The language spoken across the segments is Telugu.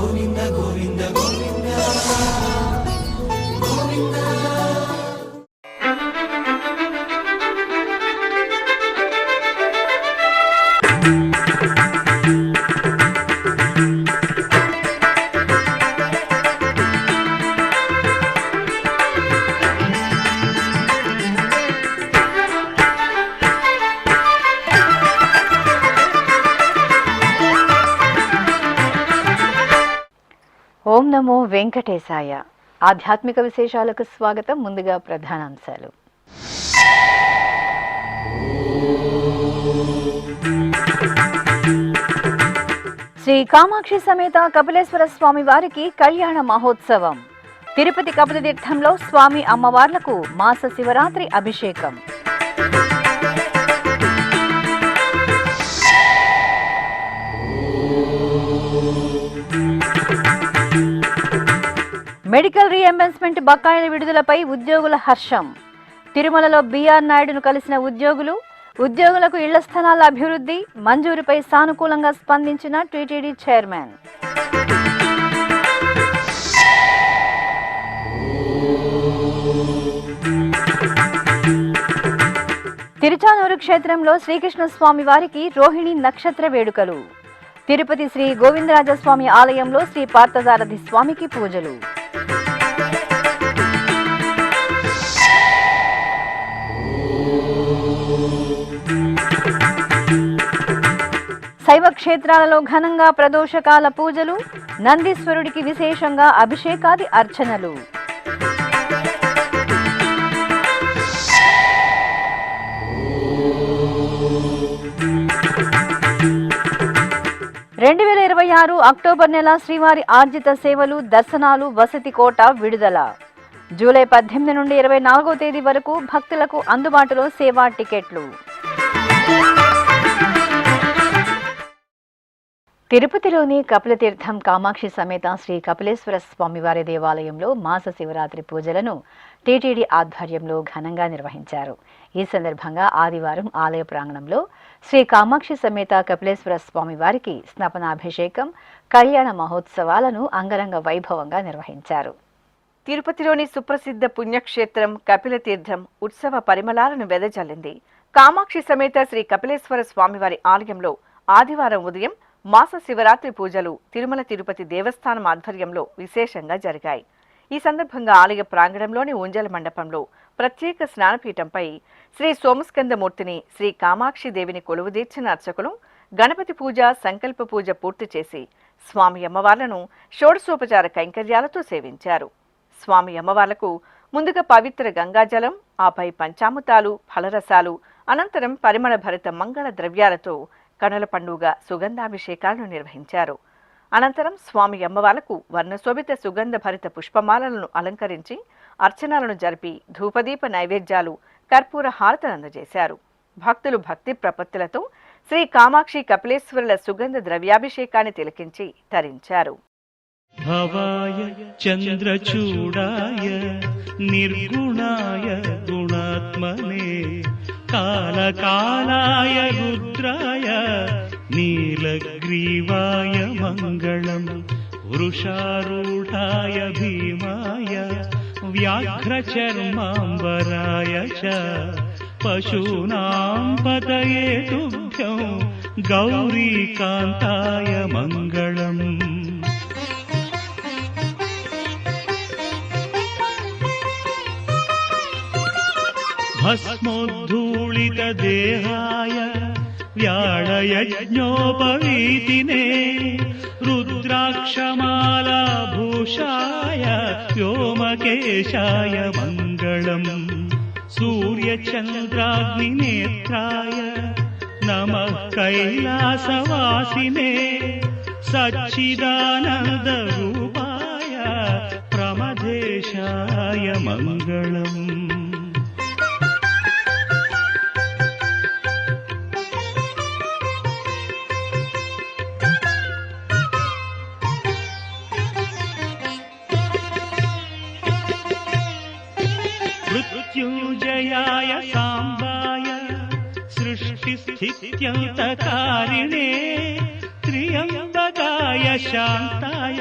గోవింద గోవింద గోవింద గోవింద. ఓం నమో వెంకటేశాయ. ఆధ్యాత్మిక విశేషాలకు స్వాగతం. ముందుగా ప్రధానాంశాలు. శ్రీ కామాక్షి సమేత కపిలేశ్వర స్వామి వారికి కళ్యాణ మహోత్సవం. తిరుపతి కపిలతీర్థంలో స్వామి అమ్మవార్లకు మాస శివరాత్రి అభిషేకం. మెడికల్ రీఎంబర్స్మెంట్ బకాయిల విడుదలపై ఉద్యోగుల హర్షం. తిరుమలలో బీఆర్ నాయుడును కలిసిన ఉద్యోగులకు ఇళ్ల స్థలాల అభివృద్ధి మంజూరుపై సానుకూలంగా స్పందించిన టీటీడీ చైర్మన్. తిరుచానూరు క్షేత్రంలో శ్రీకృష్ణ స్వామి వారికి రోహిణి నక్షత్ర వేడుకలు. తిరుపతి శ్రీ గోవిందరాజస్వామి ఆలయంలో శ్రీ పార్థసారథి స్వామికి పూజలు. శైవ క్షేత్రాలలో ఘనంగా ప్రదోషకాల పూజలు, నందీశ్వరుడికి విశేషంగా అభిషేకాది అర్చనలు. అక్టోబర్ నెల శ్రీవారి ఆర్జిత సేవలు, దర్శనాలు, వసతి కోట విడుదల. జూలై 18 నుండి 24వ తేదీ వరకు భక్తులకు అందుబాటులో సేవా టికెట్లు. తిరుపతిలోని కపిలతీర్థం కామాక్షి సమేత శ్రీ కపిలేశ్వర స్వామివారి దేవాలయంలో మాస శివరాత్రి పూజలను టీటీడీ ఆధ్వర్యంలో ఘనంగా నిర్వహించారు. ఈ సందర్భంగా ఆదివారం ఆలయ ప్రాంగణంలో శ్రీ కామాక్షి సమేత కపిలేశ్వర స్వామివారికి స్నపనాభిషేకం, కళ్యాణ మహోత్సవాలను అంగరంగ వైభవంగా నిర్వహించారు. తిరుపతిలోని సుప్రసిద్ధ పుణ్యక్షేత్రం కపిలతీర్థం ఉత్సవ పరిమళాలను వెదజల్లింది. కామాక్షి సమేత శ్రీ కపిలేశ్వర స్వామివారి ఆలయంలో ఆదివారం ఉదయం మాస శివరాత్రి పూజలు తిరుమల తిరుపతి దేవస్థానం ఆధ్వర్యంలో విశేషంగా జరిగాయి. ఈ సందర్భంగా ఆలయ ప్రాంగణంలోని ఊంజల మండపంలో ప్రత్యేక స్నానపీఠంపై శ్రీ సోమస్కందమూర్తిని, శ్రీ కామాక్షి దేవిని కొలువుదీర్చిన అర్చకులు గణపతి పూజ, సంకల్ప పూజ పూర్తి చేసి స్వామి అమ్మవార్లను షోడశోపచార కైంకర్యాలతో సేవించారు. స్వామి అమ్మవార్లకు ముందుగా పవిత్ర గంగాజలం, ఆపై పంచామృతాలు, ఫలరసాలు, అనంతరం పరిమళ భరిత మంగళ ద్రవ్యాలతో కనుల పండుగ సుగంధాభిషేకాలను నిర్వహించారు. అనంతరం స్వామి అమ్మవార్లకు వర్ణశోభిత సుగంధ భరిత పుష్పమాలలను అలంకరించి అర్చనలను జరిపి ధూపదీప నైవేద్యాలు, కర్పూర హారతలు అందజేశారు. భక్తులు భక్తి ప్రపత్తులతో శ్రీ కామాక్షి కపిలేశ్వరుల సుగంధ ద్రవ్యాభిషేకాన్ని తిలకించి తరించారు. భవాయ చంద్రచూడాయ నిర్గుణాయ గుణాత్మనే కాలకాలాయ రుద్రాయ నీలగ్రీవాయ మంగళం వృషారూఢాయ భీమాయ వ్యాఘ్రచర్మాంబరాయ చ పశూనాం పతయే తుభ్యం గౌరీకాంతాయ మంగళం. భస్మోద్ధూళిత దేహాయ వ్యాళయజ్ఞోపవీతినే రుద్రాక్షమాలాభూషాయ వ్యోమకేశాయ మంగళం. సూర్యచంద్రాగ్నినేత్రాయ నమః కైలాసవాసినే సచ్చిదానందరూపాయ ప్రమదేశాయ మంగళం. మృత్యుంజయాయ సాంబాయ సృష్టిస్థిత్యంతకారిణే त्र्यम्बकाय शान्ताय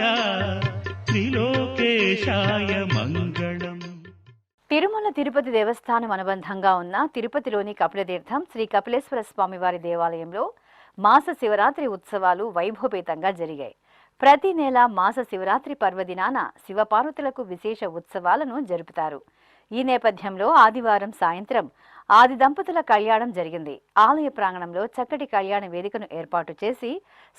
त्रिलोकेशाय मङ्गलम्। తిరుమల తిరుపతి దేవస్థానం అనుబంధంగా ఉన్న తిరుపతిలోని కపిలతీర్థం శ్రీ కపిలేశ్వర స్వామివారి దేవాలయంలో మాస శివరాత్రి ఉత్సవాలు వైభవపేతంగా జరిగాయి. ప్రతి నెల మాస శివరాత్రి పర్వదినాన శివపార్వతులకు విశేష ఉత్సవాలను జరుపుతారు. ఈ నేపథ్యంలో ఆదివారం సాయంత్రం ఆది దంపతుల కళ్యాణం జరిగింది. ఆలయ ప్రాంగణంలో చక్కటి కళ్యాణ వేదికను ఏర్పాటు చేసి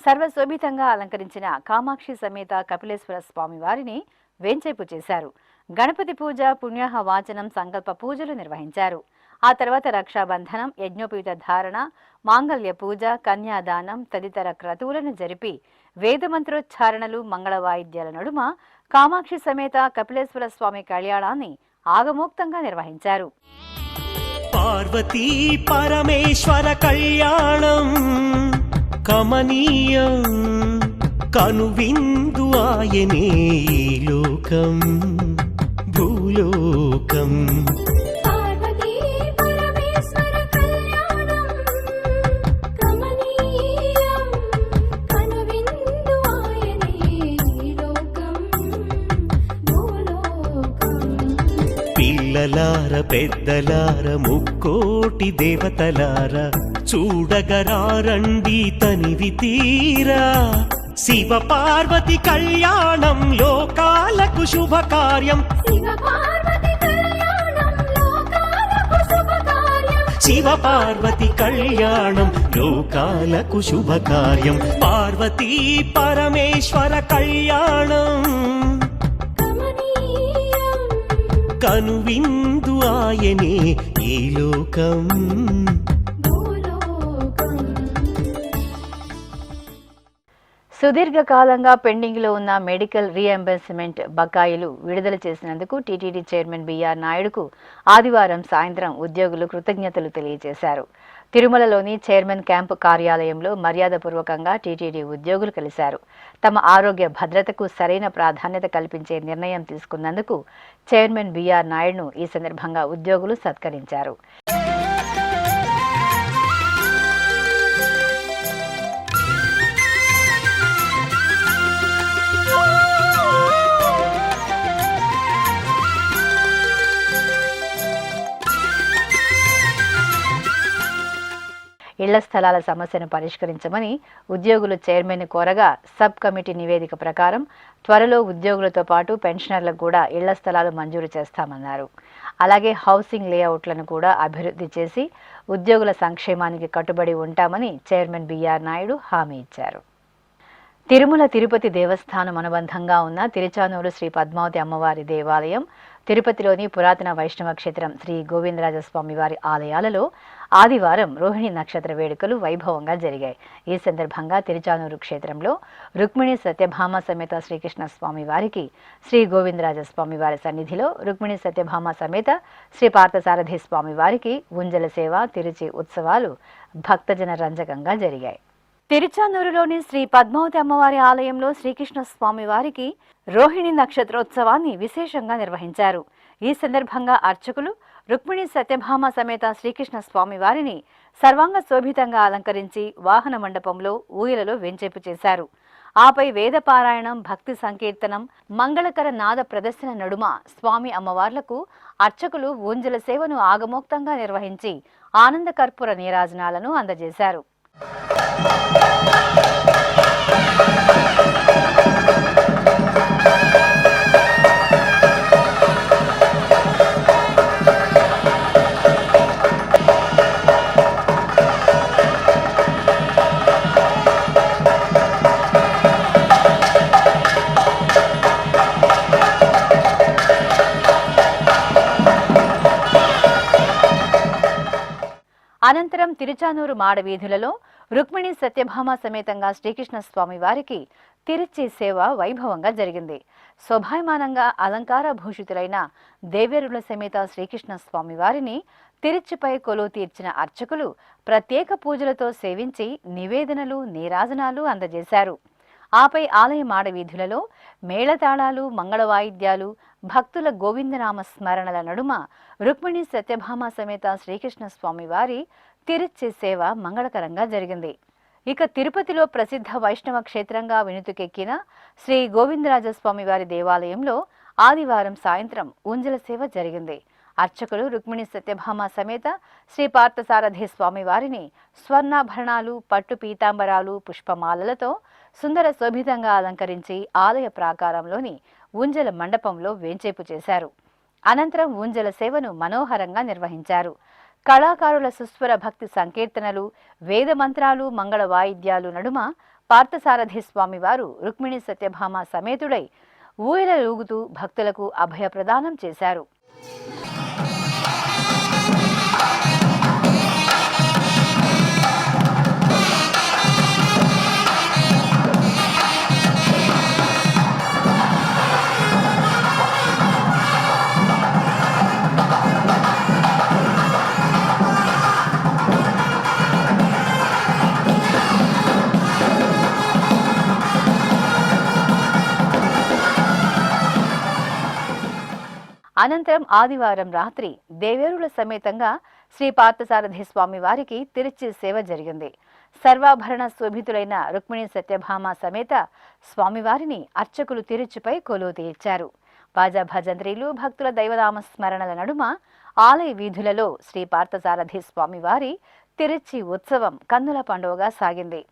సర్వశోభితంగా అలంకరించిన కామాక్షి సమేత కపిలేశ్వర స్వామి వారిని వేంచేపు చేశారు. గణపతి పూజ, పుణ్యాహ వాచనం, సంకల్ప పూజలు నిర్వహించారు. ఆ తర్వాత రక్షాబంధనం, యజ్ఞోపీత ధారణ, మాంగళ్య పూజ, కన్యాదానం తదితర క్రతువులను జరిపి వేదమంత్రోచ్చారణలు, మంగళ వాయిద్యాల నడుమ కామాక్షి సమేత కపిలేశ్వర స్వామి కళ్యాణాన్ని ఆగమోక్తంగా నిర్వహించారు. పార్వతీ పరమేశ్వర కళ్యాణం కమనీయం కనువిందు ఆయనే లోకం భూలోకం. పిల్లలార పెద్దలార ముక్కోటి దేవతలార చూడగరారండి తనివి తీరా. శివ పార్వతి కళ్యాణం లోకాలకు శుభకార్యం. శివ పార్వతి కళ్యాణం లోకాలకు శుభకార్యం. పార్వతీ పరమేశ్వర కళ్యాణం కనువిందు ఆయనే ఈ లోకం. సుదీర్ఘకాలంగా పెండింగ్లో ఉన్న మెడికల్ రీఎంబర్స్మెంట్ బకాయిలు విడుదల చేసినందుకు టీటీడీ చైర్మన్ బిఆర్ నాయుడుకు ఆదివారం సాయంత్రం ఉద్యోగులు కృతజ్ఞతలు తెలియజేశారు. తిరుమలలోని చైర్మన్ క్యాంపు కార్యాలయంలో మర్యాదపూర్వకంగా టీటీడీ ఉద్యోగులు కలిశారు. తమ ఆరోగ్య భద్రతకు సరైన ప్రాధాన్యత కల్పించే నిర్ణయం తీసుకున్నందుకు చైర్మన్ బిఆర్ నాయుడును ఈ సందర్భంగా ఉద్యోగులు సత్కరించారు. ఇళ్ల స్థలాల సమస్యను పరిష్కరించమని ఉద్యోగులు చైర్మన్ కోరగా సబ్ కమిటీ నివేదిక ప్రకారం త్వరలో ఉద్యోగులతో పాటు పెన్షనర్లకు కూడా ఇళ్ల స్థలాలు మంజూరు చేస్తామన్నారు. అలాగే హౌసింగ్ లేఅవుట్లను కూడా అభివృద్ధి చేసి ఉద్యోగుల సంక్షేమానికి కట్టుబడి ఉంటామని చైర్మన్ బిఆర్ నాయుడు హామీ ఇచ్చారు. తిరుమల తిరుపతి దేవస్థానం అనుబంధంగా ఉన్న తిరుచానూరు శ్రీ పద్మావతి అమ్మవారి దేవాలయం, తిరుపతిలోని పురాతన వైష్ణవ క్షేత్రం శ్రీ గోవిందరాజస్వామి వారి ఆలయాలలో ఆదివారం రోహిణి నక్షత్ర వేడుకలు వైభవంగా జరిగాయి. ఈ సందర్భంగా తిరుచానూరు క్షేత్రంలో రుక్మిణి సత్యభామ సమేత శ్రీకృష్ణ స్వామి వారికి, శ్రీ గోవిందరాజస్వామి వారి సన్నిధిలో రుక్మిణి సత్యభామ సమేత శ్రీ పార్థసారథి స్వామి వారికి ఉంజల సేవ, తిరుచి ఉత్సవాలు భక్తజన రంజకంగా జరిగాయి. తిరుచానూరులోని శ్రీ పద్మావతి అమ్మవారి ఆలయంలో శ్రీకృష్ణ స్వామి వారికి రోహిణి నక్షత్రోత్సవాన్ని విశేషంగా నిర్వహించారు. ఈ సందర్భంగా అర్చకులు రుక్మిణి సత్యభామ సమేత శ్రీకృష్ణ స్వామి వారిని సర్వాంగ శోభితంగా అలంకరించి వాహన మండపంలో ఊయలలో వెంచేపు చేశారు. ఆపై వేదపారాయణం, భక్తి సంకీర్తనం, మంగళకర నాద ప్రదర్శన నడుమ స్వామి అమ్మవార్లకు అర్చకులు ఊంజల సేవను ఆగమోక్తంగా నిర్వహించి ఆనంద కర్పూర నీరాజనాలను అందజేశారు. అనంతరం తిరుచానూరు మాడవీధులలో రుక్మిణి సత్యభామ సమేతంగా శ్రీకృష్ణ స్వామి వారికి తిరుచి సేవ వైభవంగా జరిగింది. శోభాయమానంగా అలంకార భూషితులైన దేవేరుల సమేత శ్రీకృష్ణ స్వామి వారిని తిరుచిపై కొలువు తీర్చిన అర్చకులు ప్రత్యేక పూజలతో సేవించి నివేదనలు, నీరాజనాలు అందజేశారు. ఆపై ఆలయ మాడవీధులలో మేళతాళాలు, మంగళవాయిద్యాలు, భక్తుల గోవిందనామ స్మరణల నడుమ రుక్మిణి సత్యభామ సమేత శ్రీకృష్ణ స్వామి వారి తిరుచి సేవ మంగళకరంగా జరిగింది. ఇక తిరుపతిలో ప్రసిద్ధ వైష్ణవ క్షేత్రంగా వినుతుకెక్కిన శ్రీ గోవిందరాజస్వామి వారి దేవాలయంలో ఆదివారం సాయంత్రం ఊంజల సేవ జరిగింది. అర్చకులు రుక్మిణి సత్యభామ సమేత శ్రీ పార్థసారథి స్వామి వారిని స్వర్ణాభరణాలు, పట్టు పీతాంబరాలు, పుష్పమాలలతో సుందర శోభితంగా అలంకరించి ఆలయ ప్రాకారంలోని ఊంజల మండపంలో వేంచేపు చేశారు. అనంతరం ఊంజల సేవను మనోహరంగా నిర్వహించారు. కళాకారుల సుస్వర భక్తి సంకీర్తనలు, వేద మంత్రాలు, మంగళ వాయిద్యాలు నడుమ పార్థసారథి స్వామివారు రుక్మిణి సత్యభామ సమేతుడై ఊయలూగుతూ భక్తులకు అభయ ప్రదానం చేశారు. అనంతరం ఆదివారం రాత్రి దేవేరుల సమేతంగా శ్రీ పార్థసారథి స్వామి వారికి తిరుచి సేవ జరిగింది. సర్వాభరణ శోభితులైన రుక్మిణి సత్యభామ సమేత స్వామివారిని అర్చకులు తిరుచిపై కొలువు తీర్చారు. బాజా భజంత్రీలు, భక్తుల దైవనామ స్మరణల నడుమ ఆలయ వీధులలో శ్రీ పార్థసారథి స్వామివారి తిరుచి ఉత్సవం కన్నుల పండుగగా సాగింది.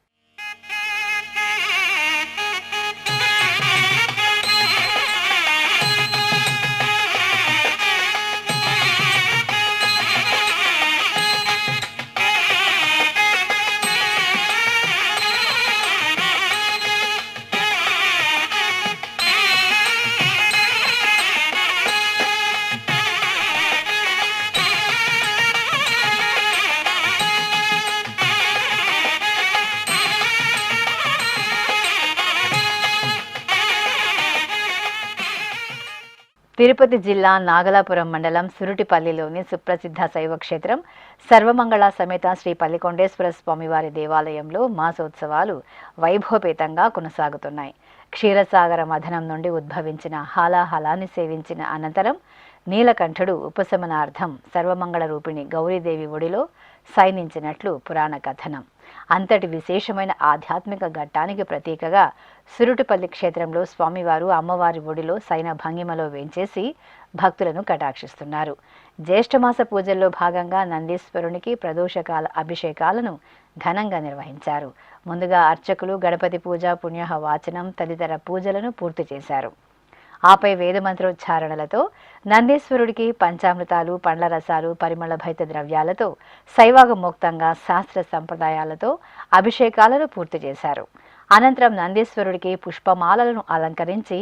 తిరుపతి జిల్లా నాగలాపురం మండలం సురుటిపల్లిలోని సుప్రసిద్ధ శైవ క్షేత్రం సర్వమంగళ సమేత శ్రీ పల్లికొండేశ్వర స్వామివారి దేవాలయంలో మాసోత్సవాలు వైభవపేతంగా కొనసాగుతున్నాయి. క్షీరసాగర మథనం నుండి ఉద్భవించిన హాలాహలాన్ని సేవించిన అనంతరం నీలకంఠుడు ఉపశమనార్థం సర్వమంగళ రూపిణి గౌరీదేవి ఒడిలో శయనించినట్లు పురాణ కథనం. అంతటి విశేషమైన ఆధ్యాత్మిక ఘట్టానికి ప్రతీకగా సురుటిపల్లి క్షేత్రంలో స్వామివారు అమ్మవారి ఒడిలో శయన భంగిమలో వేంచేసి భక్తులను కటాక్షిస్తున్నారు. జ్యేష్ఠమాస పూజల్లో భాగంగా నందీశ్వరునికి ప్రదోషకాల అభిషేకాలను ఘనంగా నిర్వహించారు. ముందుగా అర్చకులు గణపతి పూజ, పుణ్యహ వాచనం తదితర పూజలను పూర్తి చేశారు. ఆపై వేదమంత్రోచ్చారణలతో నందీశ్వరుడికి పంచామృతాలు, పండ్ల రసాలు, పరిమళ భైత ద్రవ్యాలతో శైవాగమోక్తంగా శాస్త్ర సంప్రదాయాలతో అభిషేకాలను పూర్తి చేశారు. అనంతరం నందీశ్వరుడికి పుష్పమాలలను అలంకరించి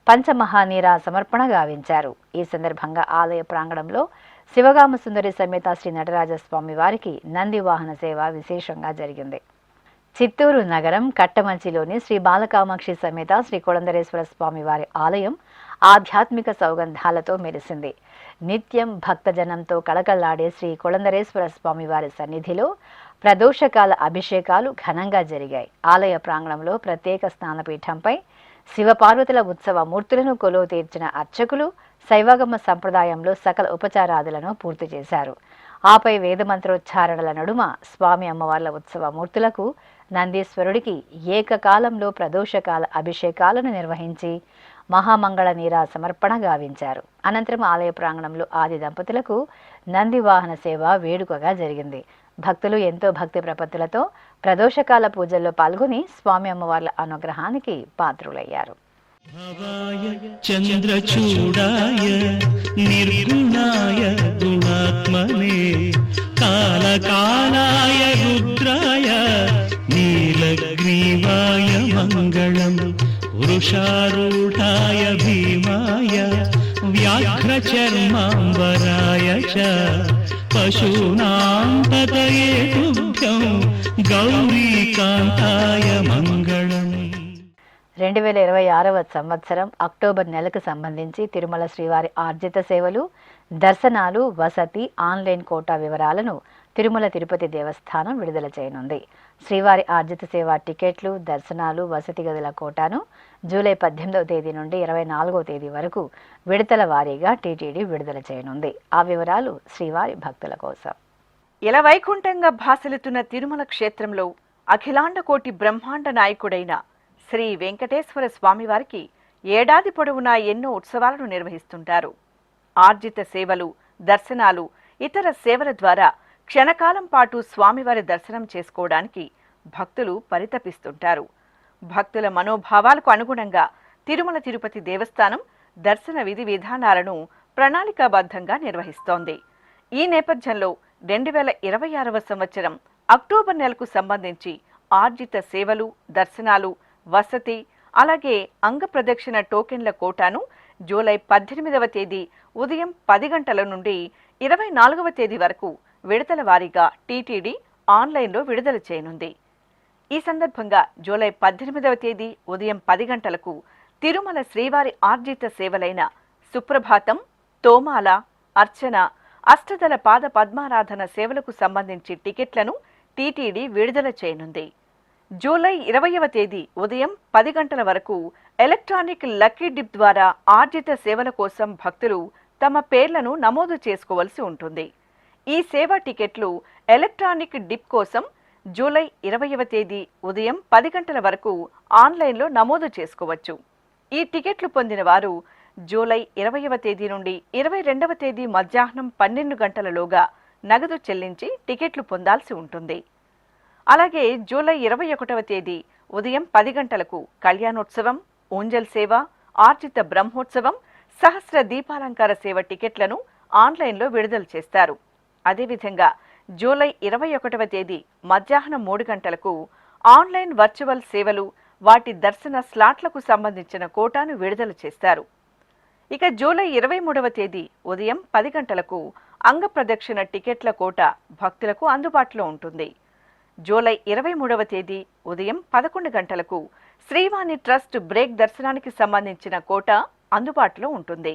పంచమహానీరా సమర్పణ గావించారు. ఈ సందర్భంగా ఆలయ ప్రాంగణంలో శివగామ సుందరి సమేత శ్రీ నటరాజస్వామి వారికి నంది వాహన సేవ విశేషంగా జరిగింది. చిత్తూరు నగరం కట్టమంచిలోని శ్రీ బాలకామాక్షి సమేత శ్రీ కొలందరేశ్వర స్వామి వారి ఆలయం ఆధ్యాత్మిక సౌగంధాలతో మెరిసింది. నిత్యం భక్తజనంతో కళకళలాడే శ్రీ కొలందరేశ్వర స్వామి వారి సన్నిధిలో ప్రదోషకాల అభిషేకాలు ఘనంగా జరిగాయి. ఆలయ ప్రాంగణంలో ప్రత్యేక స్నానపీఠంపై శివపార్వతుల ఉత్సవ మూర్తులను కొలువు తీర్చిన అర్చకులు శైవాగమ సంప్రదాయంలో సకల ఉపచారాదులను పూర్తి చేశారు. ఆపై వేదమంత్రోచ్చారణల నడుమ స్వామి అమ్మవార్ల ఉత్సవ మూర్తులకు నందీశ్వరుడికి ఏకకాలంలో ప్రదోషకాల అభిషేకాలను నిర్వహించి మహామంగళ నీరా సమర్పణ గావించారు. అనంతరం ఆలయ ప్రాంగణంలో ఆది దంపతులకు నంది వాహన సేవ వేడుకగా జరిగింది. భక్తులు ఎంతో భక్తి ప్రపత్తులతో ప్రదోషకాల పూజల్లో పాల్గొని స్వామి అమ్మవార్ల అనుగ్రహానికి పాత్రులయ్యారు. చంద్రచూడాయ నిర్గుణాయ గుణాత్మనే కాలకాలాయ రుద్రాయ నీలగ్రీవాయ మంగళం వృషారూఢాయ భీమాయ వ్యాఘ్రచర్మాంబరాయ చ పశూనాం పతయే తుభ్యం గౌరీకాంతాయ మంగళం. 2026వ సంవత్సరం అక్టోబర్ నెలకు సంబంధించి తిరుమల శ్రీవారి ఆర్జిత సేవలు, దర్శనాలు, వసతి, ఆన్లైన్ కోటా వివరాలను తిరుమల తిరుపతి దేవస్థానం విడుదల చేయనుంది. శ్రీవారి ఆర్జిత సేవ టికెట్లు, దర్శనాలు, వసతి గదుల కోటాను జూలై 18వ తేదీ నుండి 24వ తేదీ వరకు విడతల వారీగా టీటీడీ విడుదల చేయనుంది. ఆ వివరాలు శ్రీవారి భక్తుల కోసం. ఇలా వైకుంఠంగా భాసలుతున్న తిరుమల క్షేత్రంలో అఖిలాండ కోటి బ్రహ్మాండ నాయకుడైన శ్రీ వెంకటేశ్వర స్వామివారికి ఏడాది పొడవునా ఎన్నో ఉత్సవాలను నిర్వహిస్తుంటారు. ఆర్జిత సేవలు, దర్శనాలు, ఇతర సేవల ద్వారా క్షణకాలం పాటు స్వామివారి దర్శనం చేసుకోవడానికి భక్తులు పరితపిస్తుంటారు. భక్తుల మనోభావాలకు అనుగుణంగా తిరుమల తిరుపతి దేవస్థానం దర్శన విధి విధానాలను ప్రణాళికాబద్ధంగా నిర్వహిస్తోంది. ఈ నేపథ్యంలో 2026వ సంవత్సరం అక్టోబర్ నెలకు సంబంధించి ఆర్జిత సేవలు, దర్శనాలు, వసతి, అలాగే అంగప్రదక్షిణ టోకెన్ల కోటాను జూలై 18వ తేదీ ఉదయం 10 గంటల నుండి 24వ తేదీ వరకు విడతల వారీగా టీటీడీ ఆన్లైన్లో విడుదల చేయనుంది. ఈ సందర్భంగా జూలై 18వ తేదీ ఉదయం 10 గంటలకు తిరుమల శ్రీవారి ఆర్జిత సేవలైన సుప్రభాతం, తోమాల, అర్చన, అష్టదళ పాద పద్మారాధన సేవలకు సంబంధించి టికెట్లను టీటీడీ విడుదల చేయనుంది. జూలై 20వ తేదీ ఉదయం 10 గంటల వరకు ఎలక్ట్రానిక్ లక్కీ డిప్ ద్వారా ఆర్జిత సేవల కోసం భక్తులు తమ పేర్లను నమోదు చేసుకోవలసి ఉంటుంది. ఈ సేవా టికెట్లు ఎలక్ట్రానిక్ డిప్ కోసం జూలై 20వ తేదీ ఉదయం 10 గంటల వరకు ఆన్లైన్లో నమోదు చేసుకోవచ్చు. ఈ టికెట్లు పొందిన వారు జూలై 20వ తేదీ నుండి 22వ తేదీ మధ్యాహ్నం 12 గంటలలోగా నగదు చెల్లించి టికెట్లు పొందాల్సి ఉంటుంది. అలాగే జూలై 21వ తేదీ ఉదయం 10 గంటలకు కళ్యాణోత్సవం, ఊంజల్ సేవ, ఆర్జిత బ్రహ్మోత్సవం, సహస్ర దీపాలంకార సేవ టికెట్లను ఆన్లైన్లో విడుదల చేస్తారు. అదేవిధంగా జూలై 21వ తేదీ మధ్యాహ్నం 3 గంటలకు ఆన్లైన్ వర్చువల్ సేవలు, వాటి దర్శన స్లాట్లకు సంబంధించిన కోటాను విడుదల చేస్తారు. ఇక జూలై 23వ తేదీ ఉదయం 10 గంటలకు అంగప్రదక్షిణ టికెట్ల కోట భక్తులకు అందుబాటులో ఉంటుంది. జూలై 23వ తేదీ ఉదయం 11 గంటలకు శ్రీవాణి ట్రస్ట్ బ్రేక్ దర్శనానికి సంబంధించిన కోట అందుబాటులో ఉంటుంది.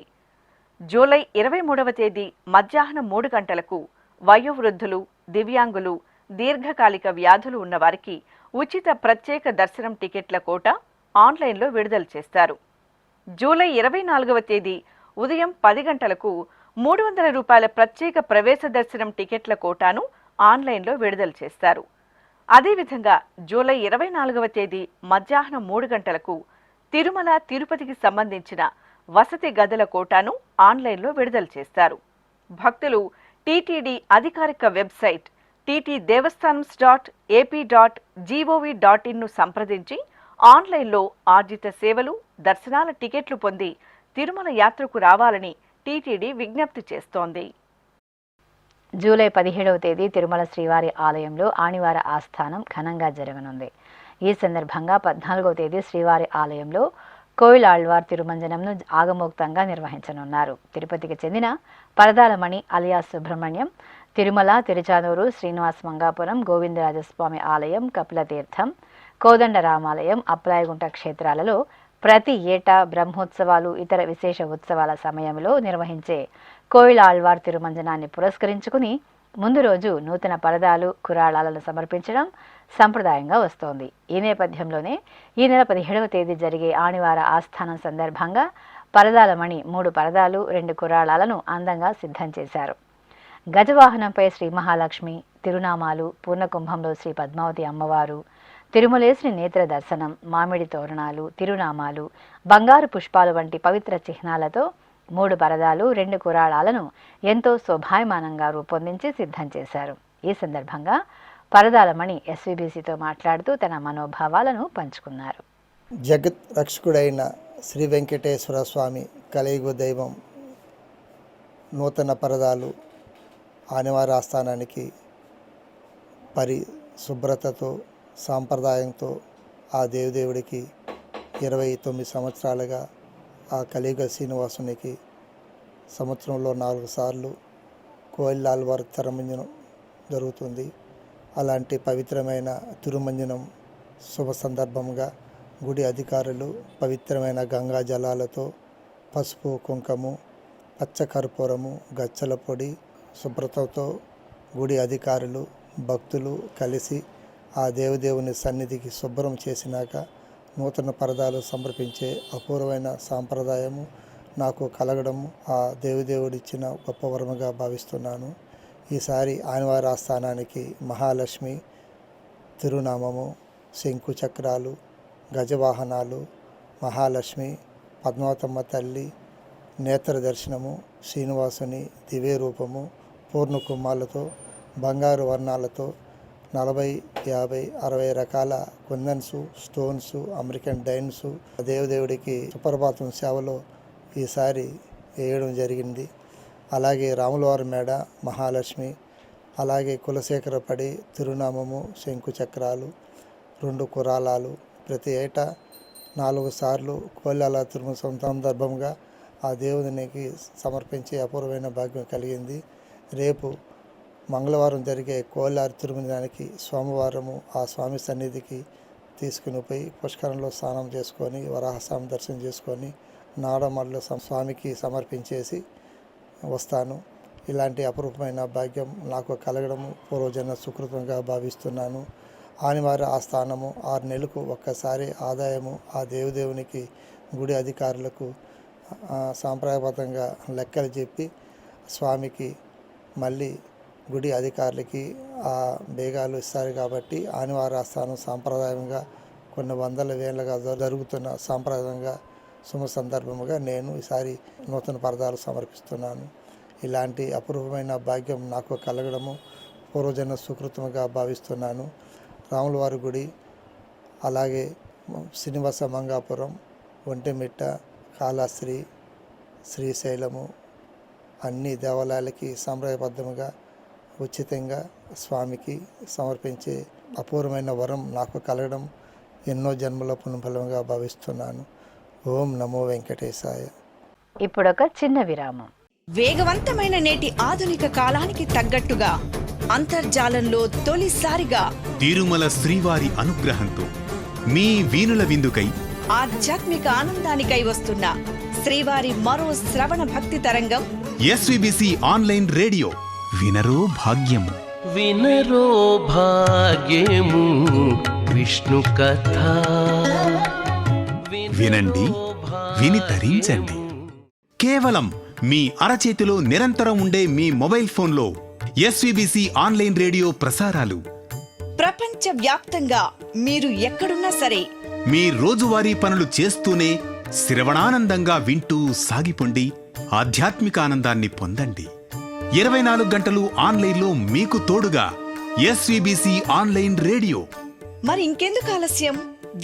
జూలై 23వ తేదీ మధ్యాహ్నం 3 గంటలకు వయోవృద్ధులు, దివ్యాంగులు, దీర్ఘకాలిక వ్యాధులు ఉన్నవారికి ఉచిత ప్రత్యేక దర్శనం టికెట్ల కోట ఆన్లైన్లో విడుదల చేస్తారు. జూలై 24వ తేదీ ఉదయం 10 గంటలకు 300 రూపాయల ప్రత్యేక ప్రవేశ దర్శనం టికెట్ల కోటాను ఆన్లైన్లో విడుదల చేస్తారు. అదేవిధంగా జూలై 24వ తేదీ మధ్యాహ్నం 3 గంటలకు తిరుమల తిరుపతికి సంబంధించిన వసతి గదుల కోటాను ఆన్లైన్లో విడుదల చేస్తారు. భక్తులు టీటీడీ అధికారిక వెబ్సైట్ ttdevastanams.ap.gov.in సంప్రదించి ఆన్లైన్లో ఆర్జిత సేవలు, దర్శనాల టికెట్లు పొంది తిరుమల యాత్రకు రావాలని టీటీడీ విజ్ఞప్తి చేస్తోంది. జూలై 17వ తేదీ తిరుమల శ్రీవారి ఆలయంలో ఆణివార ఆస్థానం ఘనంగా జరగనుంది. ఈ సందర్భంగా 14వ తేదీ శ్రీవారి ఆలయంలో కోయిలాళ్వార్ తిరుమంజనంను ఆగమోక్తంగా నిర్వహించనున్నారు. తిరుపతికి చెందిన పరదాలమణి అలియాస్ సుబ్రహ్మణ్యం, తిరుమల, తిరుచానూరు, శ్రీనివాస మంగాపురం, గోవిందరాజస్వామి ఆలయం, కపిలతీర్థం, కోదండ రామాలయం, అప్లాయగుంట క్షేత్రాలలో ప్రతి ఏటా బ్రహ్మోత్సవాలు, ఇతర విశేష ఉత్సవాల సమయంలో నిర్వహించే కోయిలాళ్వార్ తిరుమంజనాన్ని పురస్కరించుకుని ముందు రోజు నూతన పరదాలు, కురాళాలను సమర్పించడం సంప్రదాయంగా వస్తోంది. ఈ నేపథ్యంలోనే ఈ నెల 17వ తేదీ జరిగే ఆణివార ఆస్థానం సందర్భంగా పరదాలమణి 3 పరదాలు, 2 కురాళాలను అందంగా సిద్ధం చేశారు. గజవాహనంపై శ్రీ మహాలక్ష్మి, తిరునామాలు, పూర్ణకుంభంలో శ్రీ పద్మావతి అమ్మవారు, తిరుమలేశ్వరి నేత్ర దర్శనం, మామిడి తోరణాలు, తిరునామాలు, బంగారు పుష్పాలు వంటి పవిత్ర చిహ్నాలతో 3 పరదాలు, 2 కురాళాలను ఎంతో శోభాయమానంగా రూపొందించి సిద్ధం చేశారు. ఈ సందర్భంగా పరదాలమణి ఎస్వీబీసీతో మాట్లాడుతూ తన మనోభావాలను పంచుకున్నారు. జగత్ రక్షకుడైన శ్రీ వెంకటేశ్వర స్వామి కలియుగ దైవం నూతన పరదాలు ఆనివార ఆస్థానానికి పరిశుభ్రతతో, సాంప్రదాయంతో ఆ దేవదేవుడికి 29 సంవత్సరాలుగా ఆ కలియుగ శ్రీనివాసునికి సంవత్సరంలో 4 సార్లు కోయిలాళ్వార్ తిరుమంజనం జరుగుతుంది. అలాంటి పవిత్రమైన తిరుమంజనం శుభ సందర్భంగా గుడి అధికారులు పవిత్రమైన గంగా జలాలతో పసుపు, కుంకుమ, పచ్చకర్పూరము, గచ్చల పొడి, శుభ్రతతో గుడి అధికారులు, భక్తులు కలిసి ఆ దేవదేవుని సన్నిధికి శుభ్రం చేసినాక నూతన పరదాలు సమర్పించే అపూర్వమైన సాంప్రదాయము నాకు కలగడము ఆ దేవదేవుడిచ్చిన గొప్ప వరముగా భావిస్తున్నాను. ఈసారి ఆనివార ఆస్థానానికి మహాలక్ష్మి, తిరునామము, శంకు చక్రాలు, గజవాహనాలు, మహాలక్ష్మి, పద్మావతమ్మ తల్లి, నేత్ర దర్శనము, శ్రీనివాసుని దివ్య రూపము, పూర్ణ కుంభాలతో, బంగారు వర్ణాలతో 40, 50, 60 రకాల కుందన్సు, స్టోన్సు, అమెరికన్ డైన్సు దేవదేవుడికి సుప్రభాతం సేవలో ఈసారి వేయడం జరిగింది. అలాగే రాములవారి మేడ, మహాలక్ష్మి, అలాగే కులశేఖరపడి, తిరునామము, శంకు చక్రాలు, 2 కురాలాలు, ప్రతి ఏటా 4 సార్లు కోళ్ళాల తిరుమల సందర్భంగా ఆ దేవునికి సమర్పించే అపూర్వమైన భాగ్యం కలిగింది. రేపు మంగళవారం జరిగే కోళ్ళారి తిరుమలానికి సోమవారము ఆ స్వామి సన్నిధికి తీసుకుని పోయి పుష్కరంలో స్నానం చేసుకొని వరాహస్వామి దర్శనం చేసుకొని నాడమల్లు స్వామికి సమర్పించేసి వస్తాను. ఇలాంటి అపరూపమైన భాగ్యం నాకు కలగడము పూర్వజన్మ సుకృతంగా భావిస్తున్నాను. ఆనివారి ఆస్థానము 6 నెలలకు ఒక్కసారి ఆదాయము ఆ దేవునికి గుడి అధికారులకు సాంప్రదాయబద్ధంగా లెక్కలు చెప్పి స్వామికి మళ్ళీ గుడి అధికారులకి ఆ బేగాలు ఇస్తారు. కాబట్టి ఆనివారి ఆస్థానం సాంప్రదాయంగా కొన్ని వందల వేలుగా జరుగుతున్న సాంప్రదాయంగా శుభ సందర్భముగా నేను ఈసారి నూతన పరదాలు సమర్పిస్తున్నాను. ఇలాంటి అపూర్వమైన భాగ్యం నాకు కలగడము పూర్వజన్మ సుకృతముగా భావిస్తున్నాను. రాములవారి గుడి, అలాగే శ్రీనివాస మంగాపురం, ఒంటిమిట్ట, కాళహస్తి, శ్రీశైలము అన్ని దేవాలయాలకి సాంప్రదాయబద్ధముగా ఉచితంగా స్వామికి సమర్పించే అపూర్వమైన వరం నాకు కలగడం ఎన్నో జన్మల పుణ్యఫలంగా భావిస్తున్నాను. ఓం నమో వెంకటేశాయ. ఇప్పుడొక చిన్న విరామం. వేగవంతమైన నేటి ఆధునిక కాలానికి తగ్గట్టుగా అంతర్జాలంలో తొలిసారిగా తిరుమల శ్రీవారి అనుగ్రహంతో మీ వీణుల విందుకై ఆధ్యాత్మిక ఆనందానికై వస్తున్న శ్రీవారి మరో శ్రవణ భక్తి తరంగం ఎస్విబిసి ఆన్లైన్ రేడియో వినరో భాగ్యము. వినరో భాగ్యము విష్ణు కథ. వినండి, విని తరించండి. కేవలం మీ అరచేతిలో నిరంతరం ఉండే మీ మొబైల్ ఫోన్లో ఎస్విబిసి ఆన్లైన్ రేడియో ప్రసారాలు ప్రపంచ వ్యాప్తంగా మీరు ఎక్కడున్నా సరే మీ రోజువారీ పనులు చేస్తూనే శ్రవణానందంగా వింటూ సాగిపోండి. ఆధ్యాత్మిక ఆనందాన్ని పొందండి. 24 గంటలు ఆన్లైన్లో మీకు తోడుగా ఎస్విబిసి ఆన్లైన్ రేడియో. మరి ఇంకెందుకు ఆలస్యం?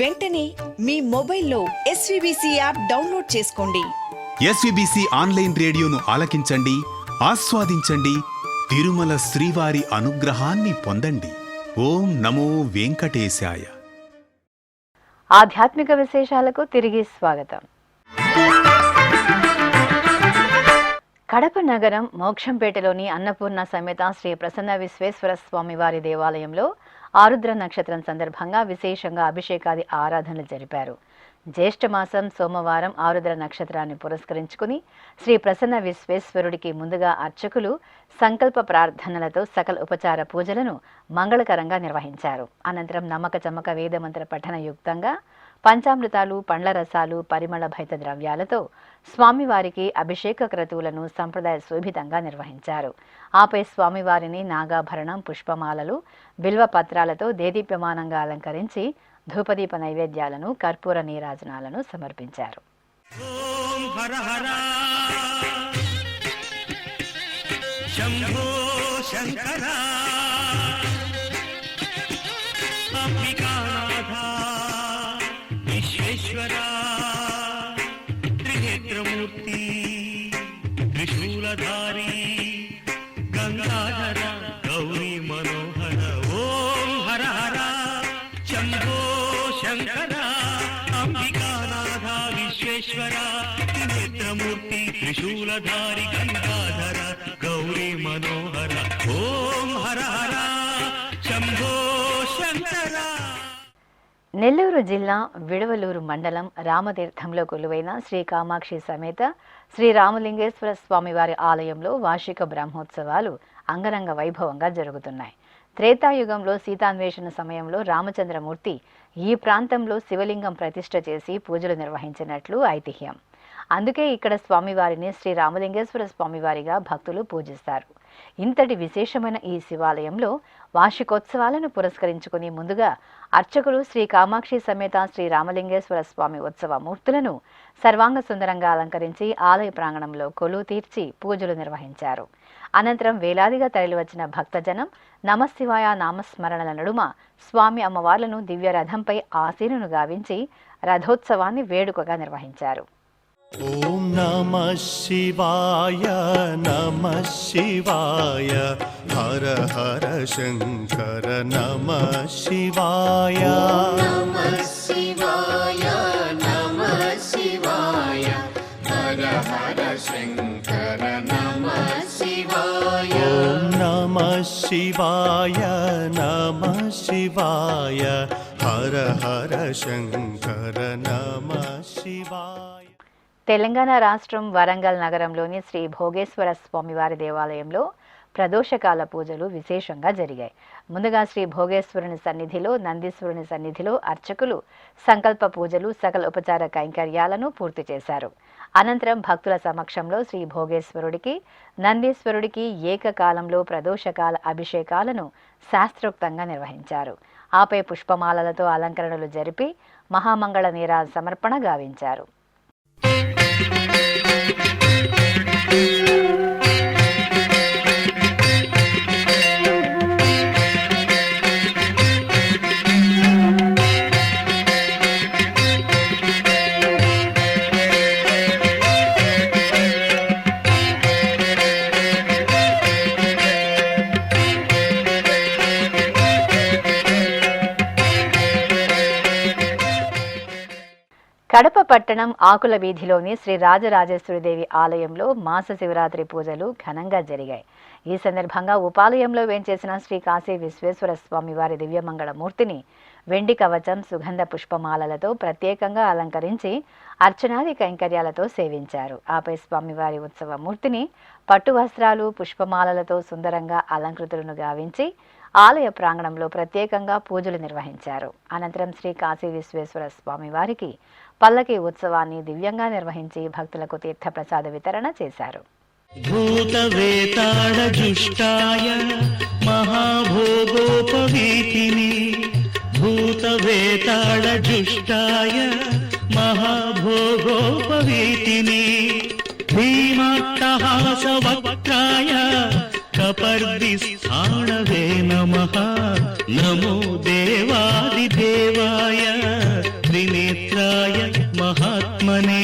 వెంటనే మీ మొబైల్లో ఎస్విబిసి యాప్ డౌన్లోడ్ చేసుకోండి. ఎస్విబిసి ఆన్లైన్ రేడియోను ఆలకించండి, ఆస్వాదించండి. తిరుమల శ్రీవారి అనుగ్రహాన్ని పొందండి. ఓం నమో వెంకటేశాయ. ఆధ్యాత్మిక విశేషాలకు తిరిగి స్వాగతం. కడప నగరం మోక్షంపేటలోని అన్నపూర్ణ సమేత శ్రీ ప్రసన్న విశ్వేశ్వర స్వామి వారి దేవాలయంలో ఆరుద్ర నక్షత్రం సందర్భంగా విశేషంగా అభిషేకాది ఆరాధనలు జరిపారు. జ్యేష్ఠమాసం సోమవారం ఆరుద్ర నక్షత్రాన్ని పురస్కరించుకుని శ్రీ ప్రసన్న విశ్వేశ్వరుడికి ముందుగా అర్చకులు సంకల్ప ప్రార్థనలతో సకల ఉపచార పూజలను మంగళకరంగా నిర్వహించారు. అనంతరం నమ్మక చమ్మక వేదమంత్ర పఠన యుక్తంగా పంచామృతాలు, పండ్ల రసాలు, పరిమళ భైత ద్రవ్యాలతో స్వామివారికి అభిషేక క్రతువులను సంప్రదాయ శోభితంగా నిర్వహించారు. ఆపై స్వామివారిని నాగాభరణం, పుష్పమాలలు, బిల్వ పత్రాలతో దేదీప్యమానంగా అలంకరించి ధూపదీప నైవేద్యాలను, కర్పూర నీరాజనాలను సమర్పించారు. ఓం హర హర శంభో శంకర అంబికానాథ విశ్వేశ్వర త్రినేత్రమూర్తి త్రిశూలధారి గంగాధర గౌరీ మనోహర. ఓం హర హర శంభో శంకర అంబికానాథ విశ్వేశ్వర త్రినేత్రమూర్తి త్రిశూలధారి గంగాధర గౌరీ మనోహర. ఓం హర హర శంభో శంకర. నెల్లూరు జిల్లా విడవలూరు మండలం రామతీర్థంలో కొలువైన శ్రీ కామాక్షి సమేత శ్రీ రామలింగేశ్వర స్వామివారి ఆలయంలో వార్షిక బ్రహ్మోత్సవాలు అంగరంగ వైభవంగా జరుగుతున్నాయి. త్రేతాయుగంలో సీతాన్వేషణ సమయంలో రామచంద్రమూర్తి ఈ ప్రాంతంలో శివలింగం ప్రతిష్ఠ చేసి పూజలు నిర్వహించినట్లు ఐతిహ్యం. అందుకే ఇక్కడ స్వామివారిని శ్రీ రామలింగేశ్వర స్వామివారిగా భక్తులు పూజిస్తారు. ఇంతటి విశేషమైన ఈ శివాలయంలో వార్షికోత్సవాలను పురస్కరించుకుని ముందుగా అర్చకులు శ్రీ కామాక్షి సమేత శ్రీ రామలింగేశ్వర స్వామి ఉత్సవ మూర్తులను సర్వాంగ సుందరంగా అలంకరించి ఆలయ ప్రాంగణంలో కొలువు తీర్చి పూజలు నిర్వహించారు. అనంతరం వేలాదిగా తరలివచ్చిన భక్తజనం నమశివాయ నామస్మరణల నడుమ స్వామి అమ్మవార్లను దివ్య రథంపై ఆసీనును గావించి రథోత్సవాన్ని వేడుకగా నిర్వహించారు. ఓం నమః శివాయ నమః శివాయ హర హర శంకర నమః శివాయ నమః శివాయ నమః శివాయ హర హర శంకర నమః శివాయ ఓం నమః శివాయ నమః శివాయ హర హర శంకర నమః శివాయ. తెలంగాణ రాష్ట్రం వరంగల్ నగరంలోని శ్రీ భోగేశ్వర స్వామివారి దేవాలయంలో ప్రదోషకాల పూజలు విశేషంగా జరిగాయి. ముందుగా శ్రీ భోగేశ్వరుని సన్నిధిలో, నందీశ్వరుని సన్నిధిలో అర్చకులు సంకల్ప పూజలు, సకల ఉపచార కైంకర్యాలను పూర్తి చేశారు. అనంతరం భక్తుల సమక్షంలో శ్రీ భోగేశ్వరుడికి, నందీశ్వరుడికి ఏకకాలంలో ప్రదోషకాల అభిషేకాలను శాస్త్రోక్తంగా నిర్వహించారు. ఆపై పుష్పమాలలతో అలంకరణలు జరిపి మహామంగళ నీరాజ సమర్పణ గావించారు. కడప పట్టణం ఆకుల వీధిలోని శ్రీ రాజరాజేశ్వరిదేవి ఆలయంలో మాస శివరాత్రి పూజలు ఘనంగా జరిగాయి. ఈ సందర్భంగా ఉపాలయంలో వేంచేసిన శ్రీ కాశీ విశ్వేశ్వర స్వామి వారి దివ్యమంగళ మూర్తిని వెండి కవచం, సుగంధ పుష్పమాలలతో ప్రత్యేకంగా అలంకరించి అర్చనాది కైంకర్యాలతో సేవించారు. ఆపై స్వామివారి ఉత్సవ మూర్తిని పట్టు వస్త్రాలు, పుష్పమాలలతో సుందరంగా అలంకృతులను గావించి ఆలయ ప్రాంగణంలో ప్రత్యేకంగా పూజలు నిర్వహించారు. అనంతరం శ్రీ కాశీ విశ్వేశ్వర స్వామి వారికి పల్లకి ఉత్సవాన్ని దివ్యంగా నిర్వహించి భక్తులకు తీర్థప్రసాద వితరణ చేశారు. భూతవేతాళ జుష్టాయ మహాభోగోపవీతిని భూతవేతాళ జుష్టాయ మహాభోగోపవీతిని భీమాట్టహాస వక్రాయ కపర్దిస్థాణవే నమః నమో దేవాదిదేవాయ త్రినేత్రాయ మహాత్మనే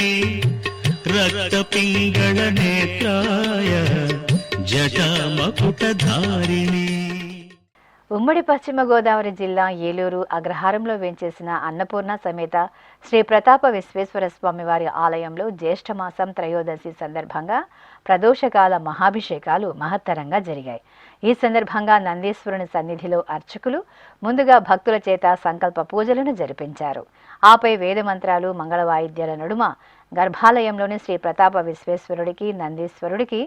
రక్తపింగళ నేత్రాయ జటామకుటధారిణి. ఉమ్మడి పశ్చిమ గోదావరి జిల్లా ఏలూరు అగ్రహారంలో వేంచేసిన అన్నపూర్ణ సమేత శ్రీ ప్రతాప విశ్వేశ్వర స్వామివారి ఆలయంలో జ్యేష్ఠమాసం త్రయోదశి సందర్భంగా ప్రదోషకాల మహాభిషేకాలు మహత్తరంగా జరిగాయి. ఈ సందర్భంగా నందీశ్వరుని సన్నిధిలో అర్చకులు ముందుగా భక్తుల చేత సంకల్ప పూజలను జరిపించారు. ఆపై వేదమంత్రాలు, మంగళ వాయిద్యాల నడుమ గర్భాలయంలోని శ్రీ ప్రతాప విశ్వేశ్వరుడికి, నందీశ్వరుడికి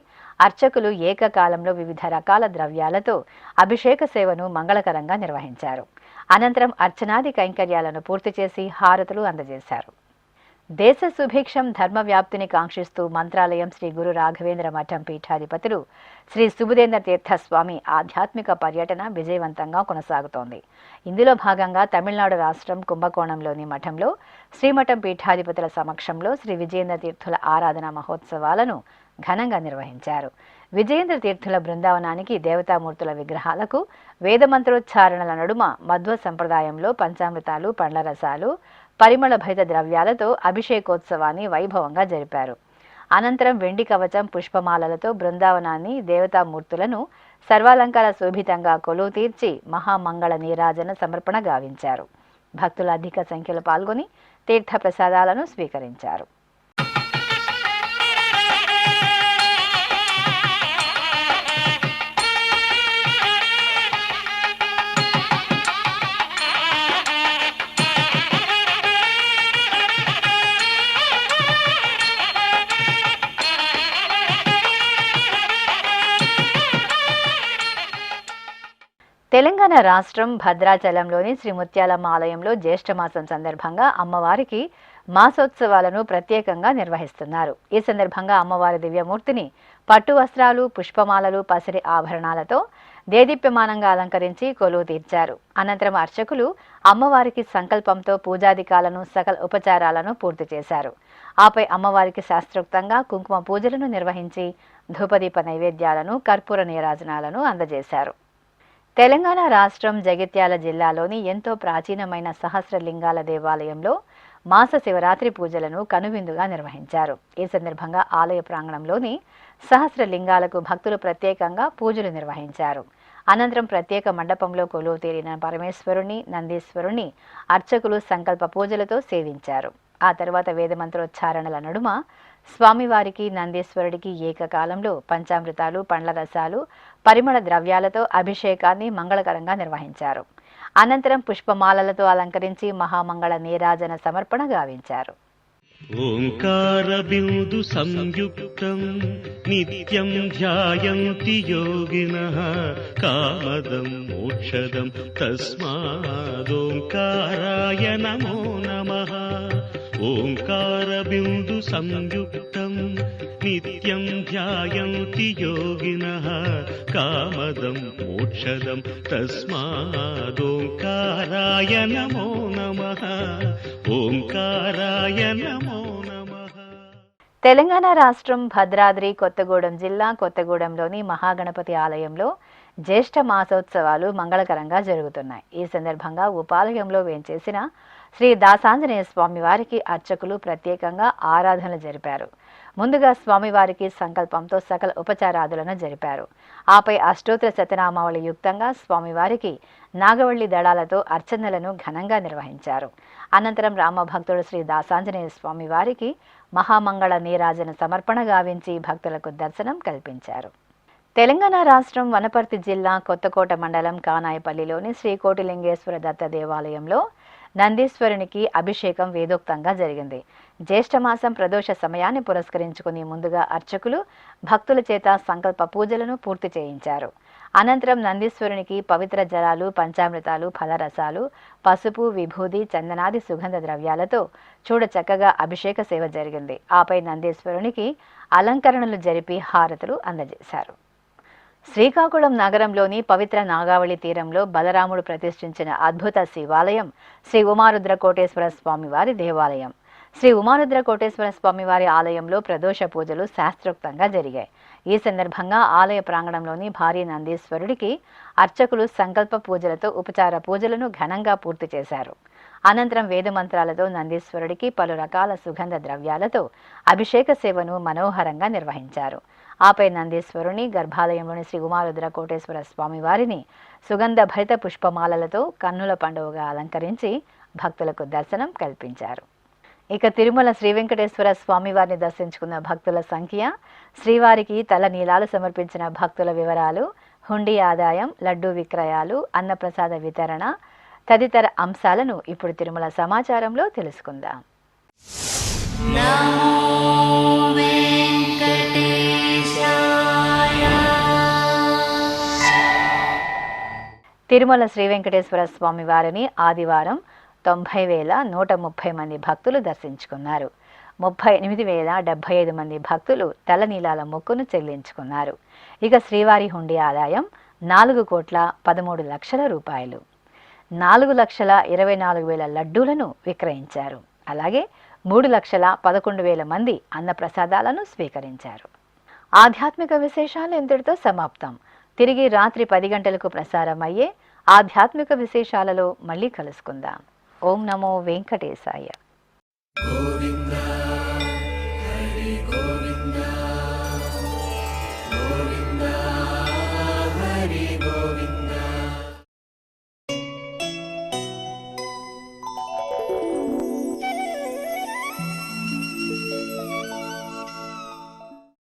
అర్చకులు ఏకకాలంలో వివిధ రకాల ద్రవ్యాలతో అభిషేక సేవను మంగళకరంగా నిర్వహించారు. అనంతరం అర్చనాది కైంకర్యాలను పూర్తి చేసి హారతులు అందజేశారు. దేశ సుభిక్షం ధర్మ వ్యాప్తిని కాంక్షిస్తూ మంత్రాలయం శ్రీ గురు రాఘవేంద్ర మఠం పీఠాధిపతులు శ్రీ సుబుధేంద్ర తీర్థస్వామి ఆధ్యాత్మిక పర్యటన విజయవంతంగా కొనసాగుతోంది. ఇందులో భాగంగా తమిళనాడు రాష్ట్రం కుంభకోణంలోని మఠంలో శ్రీమఠం పీఠాధిపతుల సమక్షంలో శ్రీ విజయేంద్ర తీర్థుల ఆరాధన మహోత్సవాలను ఘనంగా నిర్వహించారు. విజయేంద్ర తీర్థుల బృందావనానికి, దేవతామూర్తుల విగ్రహాలకు వేదమంత్రోచ్చారణల నడుమ మధ్వ సంప్రదాయంలో పంచామృతాలు, పండ్ల రసాలు, పరిమళ భరిత ద్రవ్యాలతో అభిషేకోత్సవాన్ని వైభవంగా జరిపారు. అనంతరం వెండి కవచం, పుష్పమాలలతో బృందావనాన్ని, దేవతామూర్తులను సర్వాలంకార శోభితంగా కొలువు తీర్చి మహామంగళ నీరాజన సమర్పణ గావించారు. భక్తులు అధిక సంఖ్యలో పాల్గొని తీర్థ ప్రసాదాలను స్వీకరించారు. తెలంగాణ రాష్ట్రం భద్రాచలంలోని శ్రీ ముత్యాలమ్మ ఆలయంలో జ్యేష్ఠమాసం సందర్భంగా అమ్మవారికి మాసోత్సవాలను ప్రత్యేకంగా నిర్వహిస్తున్నారు. ఈ సందర్భంగా అమ్మవారి దివ్యమూర్తిని పట్టు వస్త్రాలు, పుష్పమాలలు, పసిడి ఆభరణాలతో దేదీప్యమానంగా అలంకరించి కొలువు తీర్చారు. అనంతరం అర్చకులు అమ్మవారికి సంకల్పంతో పూజాధికాలను, సకల ఉపచారాలను పూర్తి చేశారు. ఆపై అమ్మవారికి శాస్త్రోక్తంగా కుంకుమ పూజలను నిర్వహించి ధూపదీప నైవేద్యాలను, కర్పూర నీరాజనాలను అందజేశారు. తెలంగాణ రాష్ట్రం జగిత్యాల జిల్లాలోని ఎంతో ప్రాచీనమైన సహస్రలింగాల దేవాలయంలో మాస శివరాత్రి పూజలను కనువిందుగా నిర్వహించారు. ఈ సందర్భంగా ఆలయ ప్రాంగణంలోని సహస్రలింగాలకు భక్తులు ప్రత్యేకంగా పూజలు నిర్వహించారు. అనంతరం ప్రత్యేక మండపంలో కొలువు తీరిన పరమేశ్వరుని, నందీశ్వరుని అర్చకులు సంకల్ప పూజలతో సేవించారు. ఆ తర్వాత వేదమంత్రోచ్చారణల నడుమ స్వామివారికి, నందీశ్వరుడికి ఏకకాలంలో పంచామృతాలు, పండ్ల రసాలు, పరిమళ ద్రవ్యాలతో అభిషేకాన్ని మంగళకరంగా నిర్వహించారు. అనంతరం పుష్పమాలలతో అలంకరించి మహామంగళ నీరాజన సమర్పణ గావించారు. ఓంకార బిందు సంయుక్తం నిత్యం ధ్యాయంతి యోగినః కామదం మోక్షదం తస్మాదోంకారాయ నమో నమః. ఓంకార బిందు సంయుక్తం నిత్యం ధ్యాయంతి యోగినః కామదం మోక్షదం తస్మాదోంకారాయ నమో నమః. ఓంకారాయ నమో నమః. తెలంగాణ రాష్ట్రం భద్రాద్రి కొత్తగూడెం జిల్లా కొత్తగూడెంలోని మహాగణపతి ఆలయంలో జ్యేష్ఠ మాసోత్సవాలు మంగళకరంగా జరుగుతున్నాయి. ఈ సందర్భంగా ఉపాలయంలో వేంచేసిన శ్రీ దాసాంజనేయ స్వామివారికి అర్చకులు ప్రత్యేకంగా ఆరాధనలు జరిపారు. ముందుగా స్వామివారికి సంకల్పంతో సకల ఉపచారాదులను జరిపారు. ఆపై అష్టోత్తర శతనామావళి యుక్తంగా స్వామివారికి నాగవల్లి దళాలతో అర్చనలను ఘనంగా నిర్వహించారు. అనంతరం రామభక్తుడు శ్రీ దాసాంజనేయ స్వామివారికి మహామంగళ నీరాజన సమర్పణ గావించి భక్తులకు దర్శనం కల్పించారు. తెలంగాణ రాష్ట్రం వనపర్తి జిల్లా కొత్తకోట మండలం కానాయపల్లిలోని శ్రీ కోటిలింగేశ్వర దత్త దేవాలయంలో నందీశ్వరునికి అభిషేకం వేదోక్తంగా జరిగింది. జ్యేష్ఠమాసం ప్రదోష సమయాన్ని పురస్కరించుకుని ముందుగా అర్చకులు భక్తుల చేత సంకల్ప పూజలను పూర్తి చేయించారు. అనంతరం నందీశ్వరునికి పవిత్ర జలాలు, పంచామృతాలు, ఫలరసాలు, పసుపు, విభూది, చందనాది సుగంధ ద్రవ్యాలతో చూడచక్కగా అభిషేక సేవ జరిగింది. ఆపై నందీశ్వరునికి అలంకరణలు జరిపి హారతులు అందజేశారు. శ్రీకాకుళం నగరంలోని పవిత్ర నాగావళి తీరంలో బలరాముడు ప్రతిష్ఠించిన అద్భుత శివాలయం శ్రీ ఉమారుద్ర కోటేశ్వర స్వామివారి దేవాలయం. శ్రీ ఉమారుద్ర కోటేశ్వర స్వామివారి ఆలయంలో ప్రదోష పూజలు శాస్త్రోక్తంగా జరిగాయి. ఈ సందర్భంగా ఆలయ ప్రాంగణంలోని భారీ నందీశ్వరుడికి అర్చకులు సంకల్ప పూజలతో ఉపచార పూజలను ఘనంగా పూర్తి చేశారు. అనంతరం వేదమంత్రాలతో నందీశ్వరుడికి పలు రకాల సుగంధ ద్రవ్యాలతో అభిషేక సేవను మనోహరంగా నిర్వహించారు. ఆపై నందీశ్వరుని గర్భాలయంలోని శ్రీ ఉమారుద్ర కోటేశ్వర స్వామివారిని సుగంధ భరిత పుష్పమాలలతో కన్నుల పండుగగా అలంకరించి భక్తులకు దర్శనం కల్పించారు. ఇక తిరుమల శ్రీ వెంకటేశ్వర స్వామివారిని దర్శించుకున్న భక్తుల సంఖ్య, శ్రీవారికి తల నీలాలు సమర్పించిన భక్తుల వివరాలు, హుండీ ఆదాయం, లడ్డూ విక్రయాలు, అన్నప్రసాద వితరణ తదితర అంశాలను ఇప్పుడు తిరుమల సమాచారంలో తెలుసుకుందాం. తిరుమల శ్రీ వెంకటేశ్వర స్వామి వారిని ఆదివారం 90,130 మంది భక్తులు దర్శించుకున్నారు. 38,075 మంది భక్తులు తలనీలాల మొక్కును చెల్లించుకున్నారు. ఇక శ్రీవారి హుండీ ఆదాయం 4,13 లక్షల రూపాయలు. 4,24,000 లడ్డూలను విక్రయించారు. అలాగే 3,11,000 మంది అన్నప్రసాదాలను స్వీకరించారు. ఆధ్యాత్మిక విశేషాలు ఇంతటితో సమాప్తం. తిరిగి రాత్రి 10 గంటలకు ప్రసారం అయ్యే ఆధ్యాత్మిక విశేషాలలో మళ్ళీ కలుసుకుందాం. ఓం నమో వెంకటేశాయ.